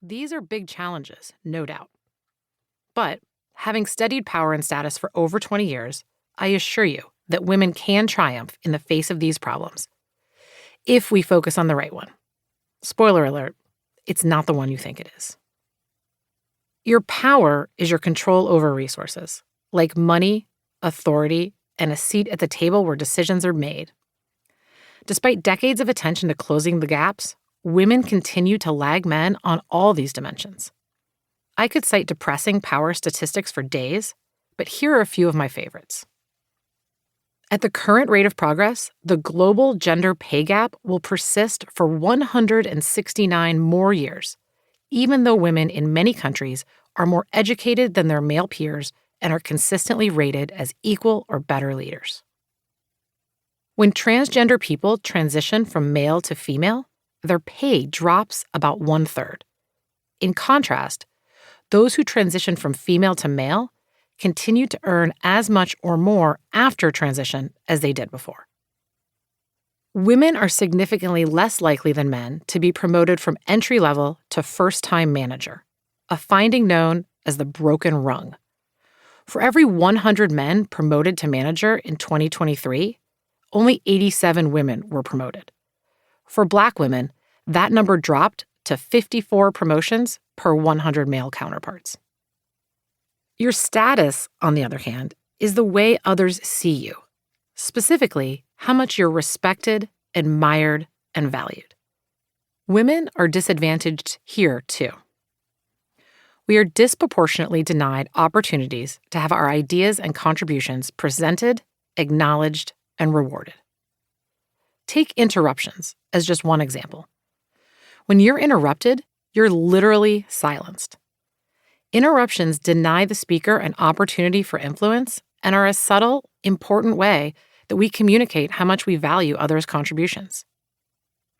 These are big challenges, no doubt. But having studied power and status for over 20 years, I assure you that women can triumph in the face of these problems if we focus on the right one. Spoiler alert, it's not the one you think it is. Your power is your control over resources, like money, authority, and a seat at the table where decisions are made. Despite decades of attention to closing the gaps, women continue to lag men on all these dimensions. I could cite depressing power statistics for days, but here are a few of my favorites. At the current rate of progress, the global gender pay gap will persist for 169 more years, even though women in many countries are more educated than their male peers and are consistently rated as equal or better leaders. When transgender people transition from male to female, their pay drops about 1/3. In contrast, those who transition from female to male continue to earn as much or more after transition as they did before. Women are significantly less likely than men to be promoted from entry-level to first-time manager, a finding known as the broken rung. For every 100 men promoted to manager in 2023, only 87 women were promoted. For Black women, that number dropped to 54 promotions per 100 male counterparts. Your status, on the other hand, is the way others see you, specifically how much you're respected, admired, and valued. Women are disadvantaged here, too. We are disproportionately denied opportunities to have our ideas and contributions presented, acknowledged, and rewarded. Take interruptions as just one example. When you're interrupted, you're literally silenced. Interruptions deny the speaker an opportunity for influence and are a subtle, important way that we communicate how much we value others' contributions.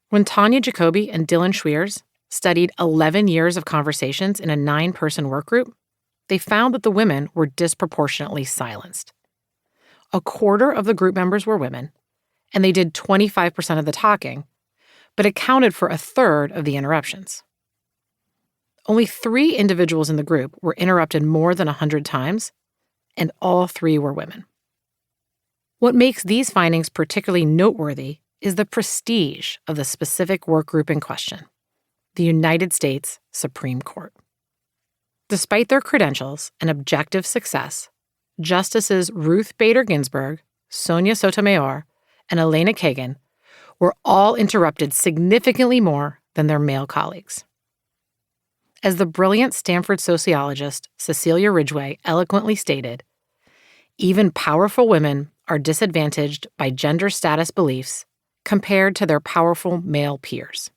When Tanya Jacoby and Dylan Schweers studied 11 years of conversations in a 9-person work group, they found that the women were disproportionately silenced. A quarter of the group members were women, and they did 25% of the talking, but accounted for 1/3 of the interruptions. Only 3 individuals in the group were interrupted more than 100 times, and all 3 were women. What makes these findings particularly noteworthy is the prestige of the specific work group in question, the United States Supreme Court. Despite their credentials and objective success, Justices Ruth Bader Ginsburg, Sonia Sotomayor, and Elena Kagan were all interrupted significantly more than their male colleagues. As the brilliant Stanford sociologist Cecilia Ridgway eloquently stated, even powerful women are disadvantaged by gender status beliefs compared to their powerful male peers.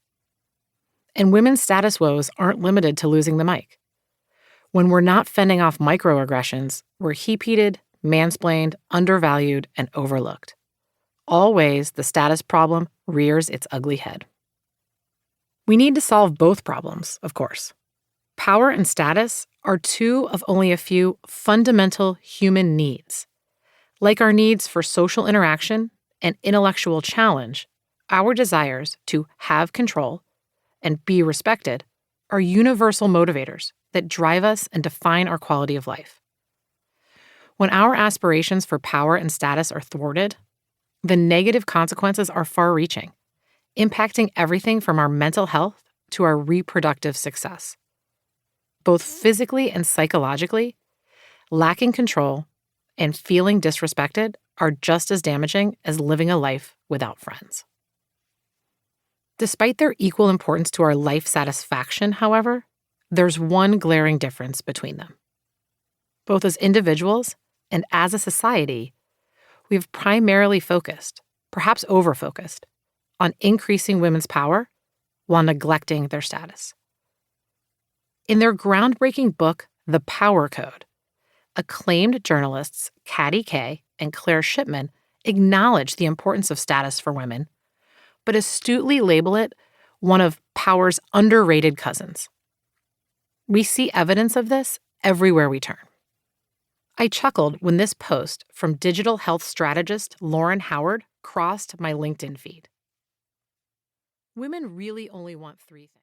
And women's status woes aren't limited to losing the mic. When we're not fending off microaggressions, we're heap-heated, mansplained, undervalued, and overlooked. All ways the status problem rears its ugly head. We need to solve both problems, of course. Power and status are 2 of only a few fundamental human needs. Like our needs for social interaction and intellectual challenge, our desires to have control and be respected are universal motivators that drive us and define our quality of life. When our aspirations for power and status are thwarted, the negative consequences are far-reaching, impacting everything from our mental health to our reproductive success. Both physically and psychologically, lacking control and feeling disrespected are just as damaging as living a life without friends. Despite their equal importance to our life satisfaction, however, there's one glaring difference between them. Both as individuals and as a society, we've primarily focused, perhaps over-focused, on increasing women's power while neglecting their status. In their groundbreaking book, The Power Code, acclaimed journalists Katty Kay and Claire Shipman acknowledge the importance of status for women, but astutely label it one of power's underrated cousins. We see evidence of this everywhere we turn. I chuckled when this post from digital health strategist Lauren Howard crossed my LinkedIn feed. Women really only want 3 things.